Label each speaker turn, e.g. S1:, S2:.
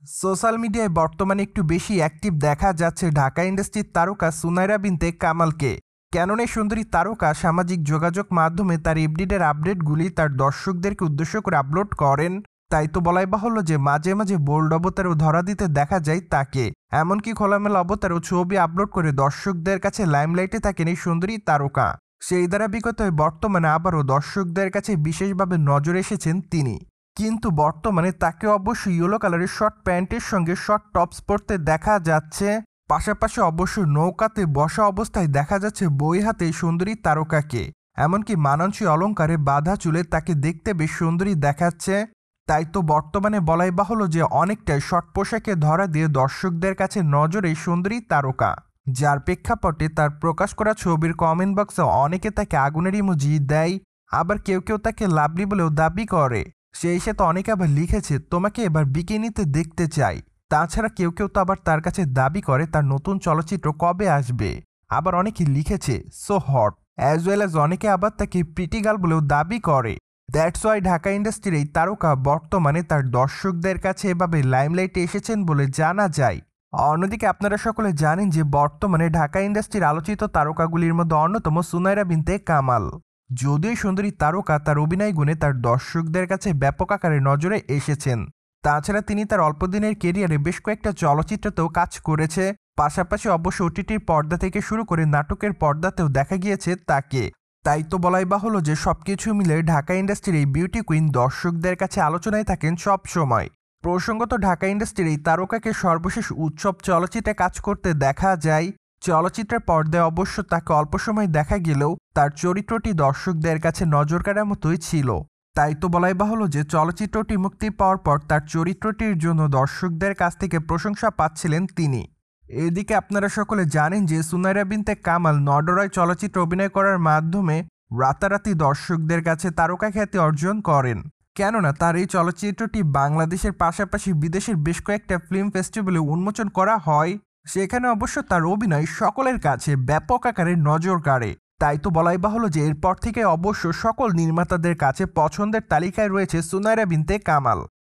S1: Social মিডিয়ায় বর্তমানে একটু বেশি অ্যাক্টিভ দেখা যাচ্ছে ঢাকা ইন্ডাস্ট্রির তারকা সুনাইরা বিনতে কামালকে। কেননা এই সুন্দরী তারকা সামাজিক যোগাযোগ মাধ্যমে তার এফডিডের আপডেটগুলি তার দর্শকদেরকে উদ্দেশ্য করে আপলোড করেন। তাই তো বলাই বাহুল্য যে মাঝে মাঝে বোল্ড অবতারেও ধরা দিতে দেখা যায় তাকে। এমনকি খোলামেলা অবতারেও ছবি আপলোড করে দর্শকদের কাছে লাইমলাইটে থাকেন এই সুন্দরী তারকা। সেই দ্বারা বিগত বর্তমানে আবারও দর্শকদের কাছে বিশেষভাবে নজরে এসেছেন তিনি। কিন্তু বর্তমানে তাকে অবশ্যই ইয়েলো কালারের শর্ট প্যান্টের সঙ্গে শর্ট টপস পরতে দেখা যাচ্ছে। পাশাপাশি অবশ্য নৌকাতে বসা অবস্থায় দেখা যাচ্ছে বই হাতে সুন্দরী তারকাকে। এমনকি মানানসই অলঙ্কারে বাঁধা চুলে তাকে দেখতে বেশ সুন্দরী দেখাচ্ছে। তাই তো বর্তমানে বলাই বাহুল্য যে অনেকটাই শর্ট পোশাকে ধরা দিয়ে দর্শকদের কাছে নজরে সুন্দরী তারকা, যার প্রেক্ষাপটে তার প্রকাশ করা ছবির কমেন্ট বক্সে অনেকে তাকে আগুনের ইমোজি দেয়, আবার কেউ কেউ তাকে লাভলি বলেও দাবি করে। সেই সাথে অনেকে আবার লিখেছে তোমাকে এবার বিকিনিতে দেখতে চাই। তাছাড়া কেউ কেউ তো আবার তার কাছে দাবি করে তার নতুন চলচ্চিত্র কবে আসবে। আবার অনেকে লিখেছে so hot, as well as অনেকে আবার তাকে প্রিটি গার্ল বলেও দাবি করে। দ্যাটস ওয়াই ঢাকা ইন্ডাস্ট্রির এই তারকা বর্তমানে তার দর্শকদের কাছে এভাবে লাইমলাইটে এসেছেন বলে জানা যায়। অন্যদিকে আপনারা সকলে জানেন যে বর্তমানে ঢাকা ইন্ডাস্ট্রির আলোচিত তারকাগুলির মধ্যে অন্যতম সুনাইরা বিনতে কামাল। যদিও সুন্দরী তারকা তার অভিনয় গুণে তার দর্শকদের কাছে ব্যাপক আকারে নজরে এসেছেন। তাছাড়া তিনি তার অল্প দিনের কেরিয়ারে বেশ কয়েকটা চলচ্চিত্রতেও কাজ করেছে। পাশাপাশি অবশ্য ওটিটির পর্দা থেকে শুরু করে নাটকের পর্দাতেও দেখা গিয়েছে তাকে। তাই তো বলাই বাহুল্য যে সবকিছু মিলে ঢাকা ইন্ডাস্ট্রির এই বিউটি কুইন দর্শকদের কাছে আলোচনায় থাকেন সব সময়। প্রসঙ্গত ঢাকা ইন্ডাস্ট্রির এই তারকাকে সর্বশেষ উৎসব চলচ্চিত্রে কাজ করতে দেখা যায়। চলচ্চিত্রের পর্দায় অবশ্য তাকে অল্প সময় দেখা গেলেও তার চরিত্রটি দর্শকদের কাছে নজর কাড়ার মতোই ছিল। তাই তো বলাই বাহুল্য যে চলচ্চিত্রটি মুক্তি পাওয়ার পর তার চরিত্রটির জন্য দর্শকদের কাছ থেকে প্রশংসা পাচ্ছিলেন তিনি। এদিকে আপনারা সকলে জানেন যে সুনাইরা বিনতে কামাল নডরায় চলচ্চিত্রে অভিনয় করার মাধ্যমে রাতারাতি দর্শকদের কাছে তারকা খ্যাতি অর্জন করেন। কেননা তার এই চলচ্চিত্রটি বাংলাদেশের পাশাপাশি বিদেশের বেশ কয়েকটা ফিল্ম ফেস্টিভ্যালে উন্মোচন করা হয়। সেখানে অবশ্য তার অভিনয় সকলের কাছে ব্যাপক আকারে নজর কাড়ে। তাই তো বলাই বাহুল্য যে এরপর থেকে অবশ্য সকল নির্মাতাদের কাছে পছন্দের তালিকায় রয়েছে সুনাইরা বিনতে কামাল।